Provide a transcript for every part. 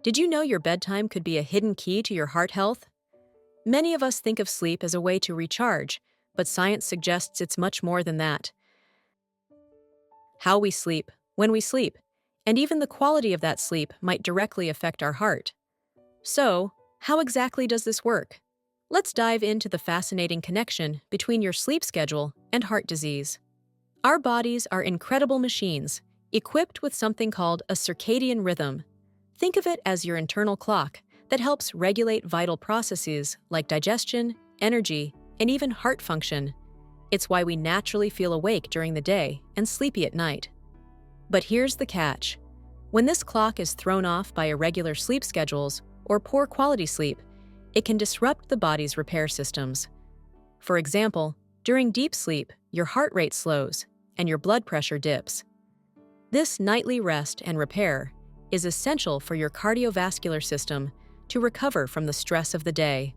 Did you know your bedtime could be a hidden key to your heart health? Many of us think of sleep as a way to recharge, but science suggests it's much more than that. How we sleep, when we sleep, and even the quality of that sleep might directly affect our heart. So, how exactly does this work? Let's dive into the fascinating connection between your sleep schedule and heart disease. Our bodies are incredible machines, equipped with something called a circadian rhythm. Think of it as your internal clock that helps regulate vital processes like digestion, energy, and even heart function. It's why we naturally feel awake during the day and sleepy at night. But here's the catch. When this clock is thrown off by irregular sleep schedules or poor quality sleep, it can disrupt the body's repair systems. For example, during deep sleep, your heart rate slows and your blood pressure dips. This nightly rest and repair is essential for your cardiovascular system to recover from the stress of the day.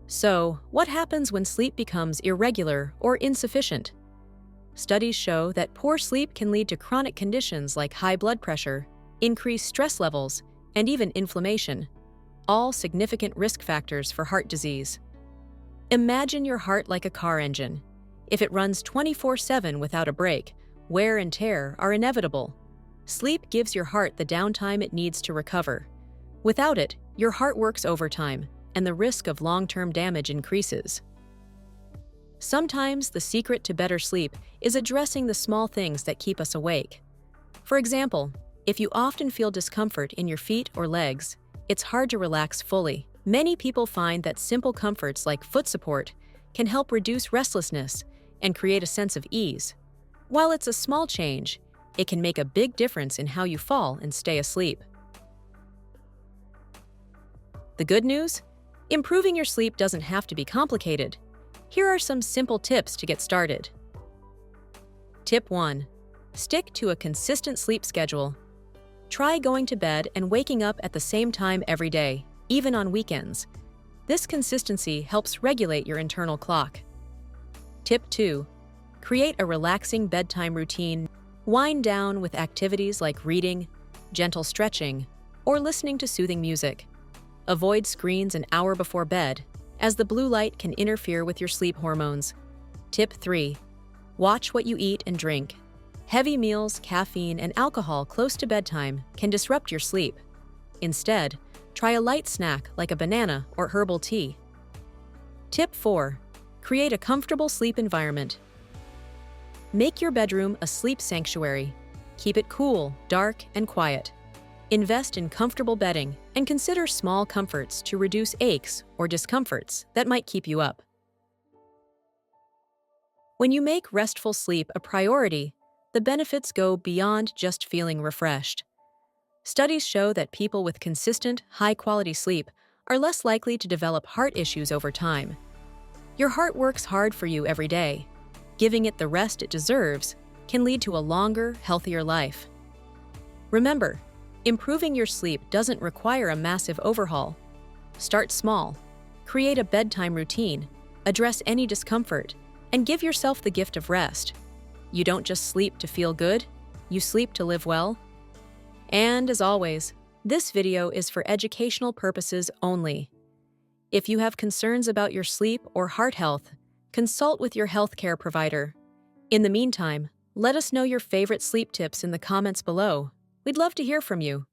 So, what happens when sleep becomes irregular or insufficient? Studies show that poor sleep can lead to chronic conditions like high blood pressure, increased stress levels, and even inflammation, all significant risk factors for heart disease. Imagine your heart like a car engine. If it runs 24/7 without a break, wear and tear are inevitable. Sleep gives your heart the downtime it needs to recover. Without it, your heart works overtime, and the risk of long-term damage increases. Sometimes the secret to better sleep is addressing the small things that keep us awake. For example, if you often feel discomfort in your feet or legs, it's hard to relax fully. Many people find that simple comforts like foot support can help reduce restlessness and create a sense of ease. While it's a small change, it can make a big difference in how you fall and stay asleep. The good news? Improving your sleep doesn't have to be complicated. Here are some simple tips to get started. Tip 1. Stick to a consistent sleep schedule. Try going to bed and waking up at the same time every day, even on weekends. This consistency helps regulate your internal clock. Tip 2. Create a relaxing bedtime routine. Wind down with activities like reading, gentle stretching, or listening to soothing music. Avoid screens an hour before bed, as the blue light can interfere with your sleep hormones. Tip 3. Watch what you eat and drink. Heavy meals, caffeine, and alcohol close to bedtime can disrupt your sleep. Instead, try a light snack like a banana or herbal tea. Tip 4. Create a comfortable sleep environment. Make your bedroom a sleep sanctuary. Keep it cool, dark, and quiet. Invest in comfortable bedding and consider small comforts to reduce aches or discomforts that might keep you up. When you make restful sleep a priority, the benefits go beyond just feeling refreshed. Studies show that people with consistent, high-quality sleep are less likely to develop heart issues over time. Your heart works hard for you every day. Giving it the rest it deserves can lead to a longer, healthier life. Remember, improving your sleep doesn't require a massive overhaul. Start small. Create a bedtime routine, address any discomfort, and give yourself the gift of rest. You don't just sleep to feel good, you sleep to live well. And as always, this video is for educational purposes only. If you have concerns about your sleep or heart health, consult with your healthcare provider. In the meantime, let us know your favorite sleep tips in the comments below. We'd love to hear from you.